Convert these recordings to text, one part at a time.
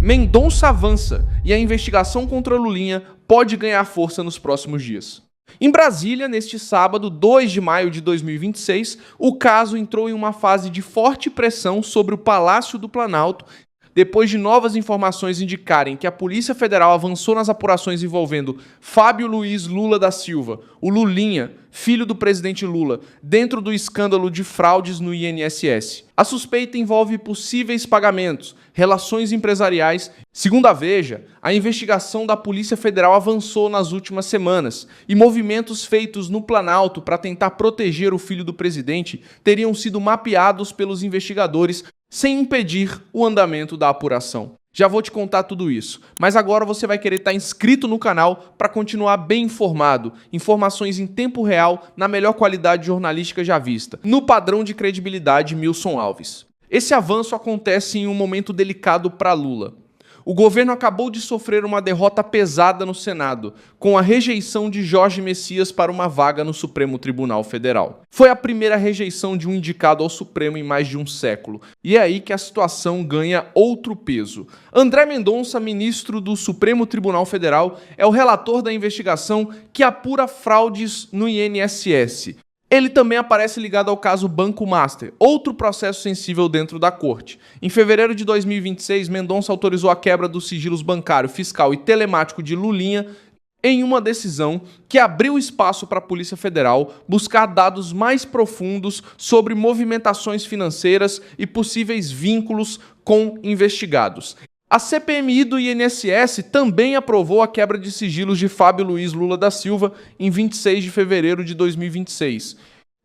Mendonça avança e a investigação contra Lulinha pode ganhar força nos próximos dias. Em Brasília, neste sábado, 2 de maio de 2026, o caso entrou em uma fase de forte pressão sobre o Palácio do Planalto, depois de novas informações indicarem que a Polícia Federal avançou nas apurações envolvendo Fábio Luiz Lula da Silva, o Lulinha, filho do presidente Lula, dentro do escândalo de fraudes no INSS. A suspeita envolve possíveis pagamentos, relações empresariais. Segundo a Veja, a investigação da Polícia Federal avançou nas últimas semanas e movimentos feitos no Planalto para tentar proteger o filho do presidente teriam sido mapeados pelos investigadores sem impedir o andamento da apuração. Já vou te contar tudo isso, mas agora você vai querer estar inscrito no canal para continuar bem informado, informações em tempo real, na melhor qualidade jornalística já vista, no padrão de credibilidade Milson Alves. Esse avanço acontece em um momento delicado para Lula. O governo acabou de sofrer uma derrota pesada no Senado, com a rejeição de Jorge Messias para uma vaga no Supremo Tribunal Federal. Foi a primeira rejeição de um indicado ao Supremo em mais de um século, e é aí que a situação ganha outro peso. André Mendonça, ministro do Supremo Tribunal Federal, é o relator da investigação que apura fraudes no INSS. Ele também aparece ligado ao caso Banco Master, outro processo sensível dentro da corte. Em fevereiro de 2026, Mendonça autorizou a quebra dos sigilos bancário, fiscal e telemático de Lulinha em uma decisão que abriu espaço para a Polícia Federal buscar dados mais profundos sobre movimentações financeiras e possíveis vínculos com investigados. A CPMI do INSS também aprovou a quebra de sigilos de Fábio Luiz Lula da Silva em 26 de fevereiro de 2026.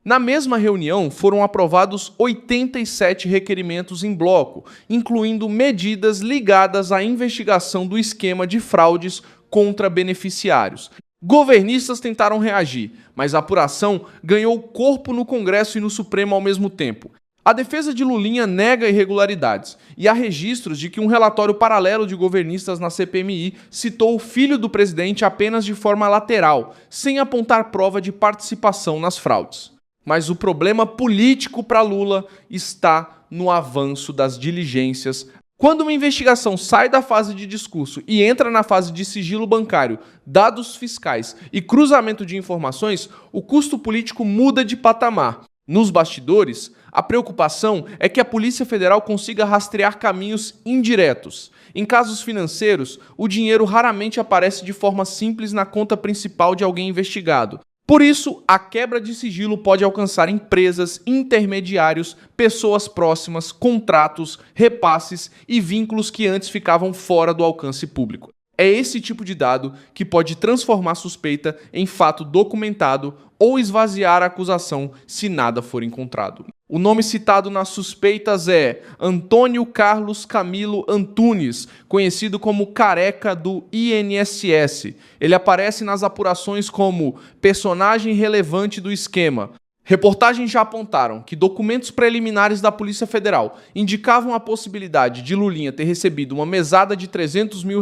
Na mesma reunião, foram aprovados 87 requerimentos em bloco, incluindo medidas ligadas à investigação do esquema de fraudes contra beneficiários. Governistas tentaram reagir, mas a apuração ganhou corpo no Congresso e no Supremo ao mesmo tempo. A defesa de Lulinha nega irregularidades, e há registros de que um relatório paralelo de governistas na CPMI citou o filho do presidente apenas de forma lateral, sem apontar prova de participação nas fraudes. Mas o problema político para Lula está no avanço das diligências. Quando uma investigação sai da fase de discurso e entra na fase de sigilo bancário, dados fiscais e cruzamento de informações, o custo político muda de patamar. Nos bastidores, a preocupação é que a Polícia Federal consiga rastrear caminhos indiretos. Em casos financeiros, o dinheiro raramente aparece de forma simples na conta principal de alguém investigado. Por isso, a quebra de sigilo pode alcançar empresas, intermediários, pessoas próximas, contratos, repasses e vínculos que antes ficavam fora do alcance público. É esse tipo de dado que pode transformar a suspeita em fato documentado ou esvaziar a acusação se nada for encontrado. O nome citado nas suspeitas é Antônio Carlos Camilo Antunes, conhecido como Careca do INSS. Ele aparece nas apurações como personagem relevante do esquema. Reportagens já apontaram que documentos preliminares da Polícia Federal indicavam a possibilidade de Lulinha ter recebido uma mesada de R$300 mil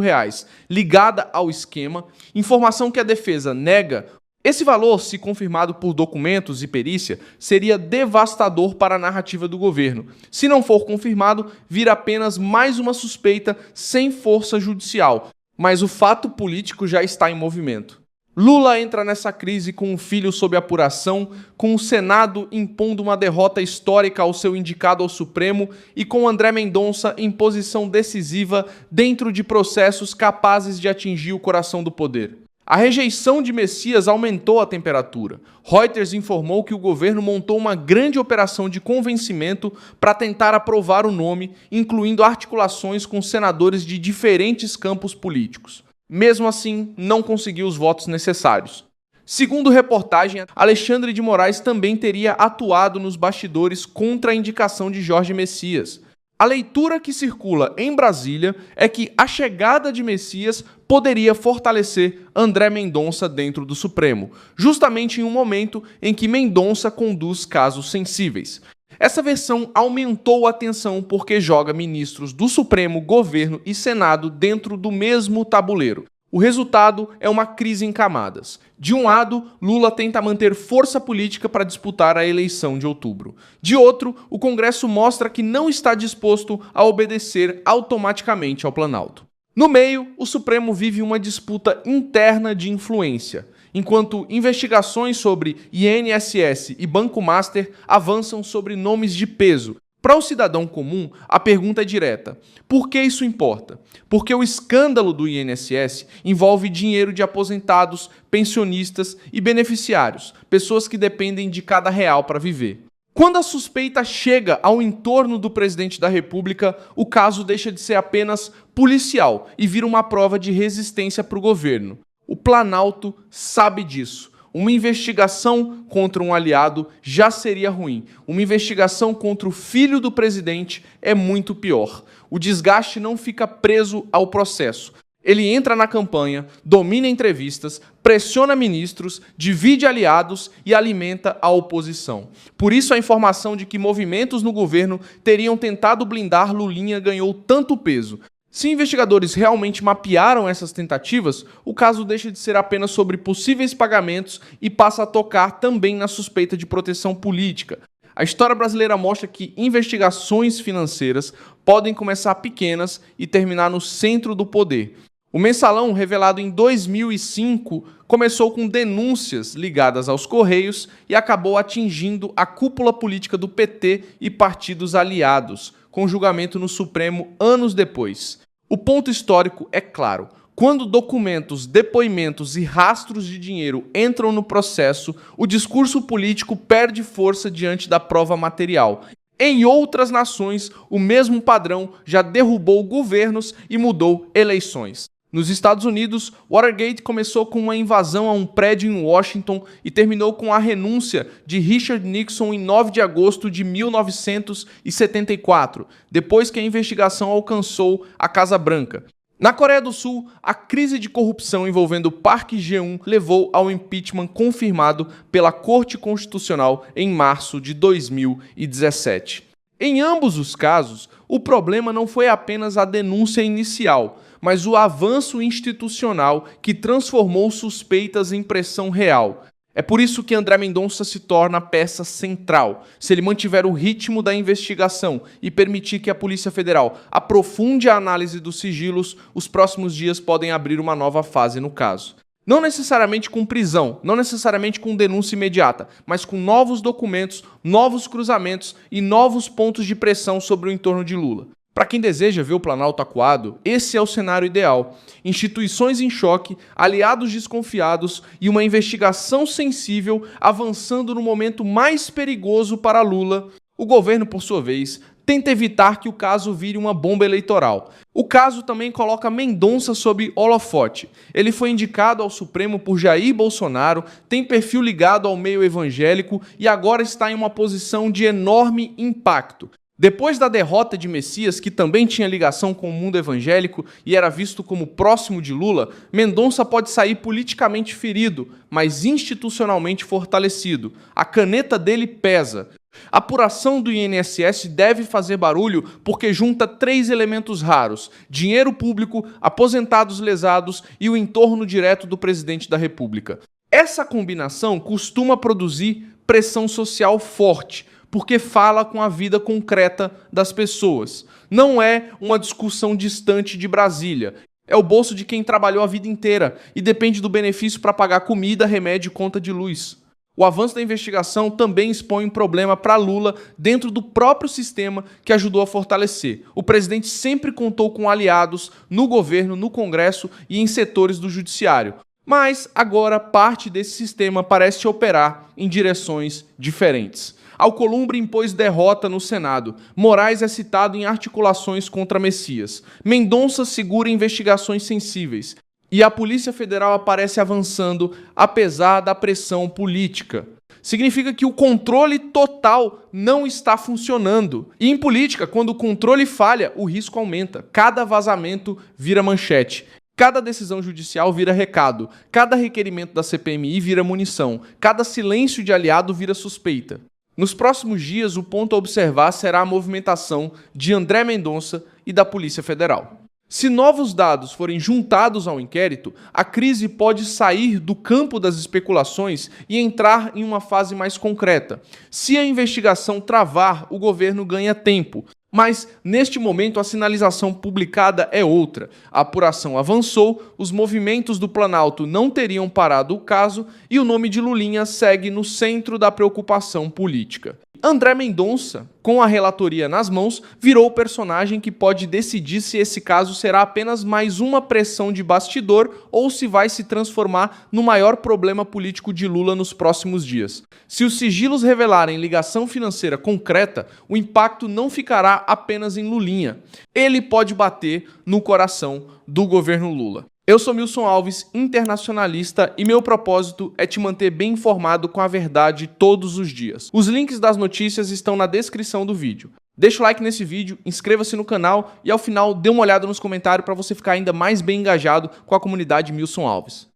ligada ao esquema, informação que a defesa nega. Esse valor, se confirmado por documentos e perícia, seria devastador para a narrativa do governo. Se não for confirmado, vira apenas mais uma suspeita sem força judicial. Mas o fato político já está em movimento. Lula entra nessa crise com o filho sob apuração, com o Senado impondo uma derrota histórica ao seu indicado ao Supremo e com André Mendonça em posição decisiva dentro de processos capazes de atingir o coração do poder. A rejeição de Messias aumentou a temperatura. Reuters informou que o governo montou uma grande operação de convencimento para tentar aprovar o nome, incluindo articulações com senadores de diferentes campos políticos. Mesmo assim, não conseguiu os votos necessários. Segundo reportagem, Alexandre de Moraes também teria atuado nos bastidores contra a indicação de Jorge Messias. A leitura que circula em Brasília é que a chegada de Messias poderia fortalecer André Mendonça dentro do Supremo, justamente em um momento em que Mendonça conduz casos sensíveis. Essa versão aumentou a tensão porque joga ministros do Supremo, governo e Senado dentro do mesmo tabuleiro. O resultado é uma crise em camadas. De um lado, Lula tenta manter força política para disputar a eleição de outubro. De outro, o Congresso mostra que não está disposto a obedecer automaticamente ao Planalto. No meio, o Supremo vive uma disputa interna de influência, enquanto investigações sobre INSS e Banco Master avançam sobre nomes de peso. Para o cidadão comum, a pergunta é direta: por que isso importa? Porque o escândalo do INSS envolve dinheiro de aposentados, pensionistas e beneficiários, pessoas que dependem de cada real para viver. Quando a suspeita chega ao entorno do presidente da República, o caso deixa de ser apenas policial e vira uma prova de resistência para o governo. O Planalto sabe disso. Uma investigação contra um aliado já seria ruim. Uma investigação contra o filho do presidente é muito pior. O desgaste não fica preso ao processo. Ele entra na campanha, domina entrevistas, pressiona ministros, divide aliados e alimenta a oposição. Por isso a informação de que movimentos no governo teriam tentado blindar Lulinha ganhou tanto peso. Se investigadores realmente mapearam essas tentativas, o caso deixa de ser apenas sobre possíveis pagamentos e passa a tocar também na suspeita de proteção política. A história brasileira mostra que investigações financeiras podem começar pequenas e terminar no centro do poder. O Mensalão, revelado em 2005, começou com denúncias ligadas aos Correios e acabou atingindo a cúpula política do PT e partidos aliados, com julgamento no Supremo anos depois. O ponto histórico é claro. Quando documentos, depoimentos e rastros de dinheiro entram no processo, o discurso político perde força diante da prova material. Em outras nações, o mesmo padrão já derrubou governos e mudou eleições. Nos Estados Unidos, Watergate começou com uma invasão a um prédio em Washington e terminou com a renúncia de Richard Nixon em 9 de agosto de 1974, depois que a investigação alcançou a Casa Branca. Na Coreia do Sul, a crise de corrupção envolvendo Park Geun levou ao impeachment confirmado pela Corte Constitucional em março de 2017. Em ambos os casos, o problema não foi apenas a denúncia inicial, mas o avanço institucional que transformou suspeitas em pressão real. É por isso que André Mendonça se torna peça central. Se ele mantiver o ritmo da investigação e permitir que a Polícia Federal aprofunde a análise dos sigilos, os próximos dias podem abrir uma nova fase no caso. Não necessariamente com prisão, não necessariamente com denúncia imediata, mas com novos documentos, novos cruzamentos e novos pontos de pressão sobre o entorno de Lula. Para quem deseja ver o Planalto acuado, esse é o cenário ideal. Instituições em choque, aliados desconfiados e uma investigação sensível avançando no momento mais perigoso para Lula. O governo, por sua vez, tenta evitar que o caso vire uma bomba eleitoral. O caso também coloca Mendonça sob holofote. Ele foi indicado ao Supremo por Jair Bolsonaro, tem perfil ligado ao meio evangélico e agora está em uma posição de enorme impacto. Depois da derrota de Messias, que também tinha ligação com o mundo evangélico e era visto como próximo de Lula, Mendonça pode sair politicamente ferido, mas institucionalmente fortalecido. A caneta dele pesa. A apuração do INSS deve fazer barulho porque junta 3 elementos raros: dinheiro público, aposentados lesados e o entorno direto do presidente da República. Essa combinação costuma produzir pressão social forte, porque fala com a vida concreta das pessoas. Não é uma discussão distante de Brasília. É o bolso de quem trabalhou a vida inteira e depende do benefício para pagar comida, remédio e conta de luz. O avanço da investigação também expõe um problema para Lula dentro do próprio sistema que ajudou a fortalecer. O presidente sempre contou com aliados no governo, no Congresso e em setores do judiciário. Mas agora parte desse sistema parece operar em direções diferentes. Alcolumbre impôs derrota no Senado. Moraes é citado em articulações contra Messias. Mendonça segura investigações sensíveis. E a Polícia Federal aparece avançando apesar da pressão política. Significa que o controle total não está funcionando. E em política, quando o controle falha, o risco aumenta. Cada vazamento vira manchete. Cada decisão judicial vira recado. Cada requerimento da CPMI vira munição. Cada silêncio de aliado vira suspeita. Nos próximos dias, o ponto a observar será a movimentação de André Mendonça e da Polícia Federal. Se novos dados forem juntados ao inquérito, a crise pode sair do campo das especulações e entrar em uma fase mais concreta. Se a investigação travar, o governo ganha tempo. Mas, neste momento, a sinalização publicada é outra. A apuração avançou, os movimentos do Planalto não teriam parado o caso e o nome de Lulinha segue no centro da preocupação política. André Mendonça, com a relatoria nas mãos, virou o personagem que pode decidir se esse caso será apenas mais uma pressão de bastidor ou se vai se transformar no maior problema político de Lula nos próximos dias. Se os sigilos revelarem ligação financeira concreta, o impacto não ficará apenas em Lulinha. Ele pode bater no coração do governo Lula. Eu sou Milson Alves, internacionalista, e meu propósito é te manter bem informado com a verdade todos os dias. Os links das notícias estão na descrição do vídeo. Deixa o like nesse vídeo, inscreva-se no canal e ao final dê uma olhada nos comentários para você ficar ainda mais bem engajado com a comunidade Milson Alves.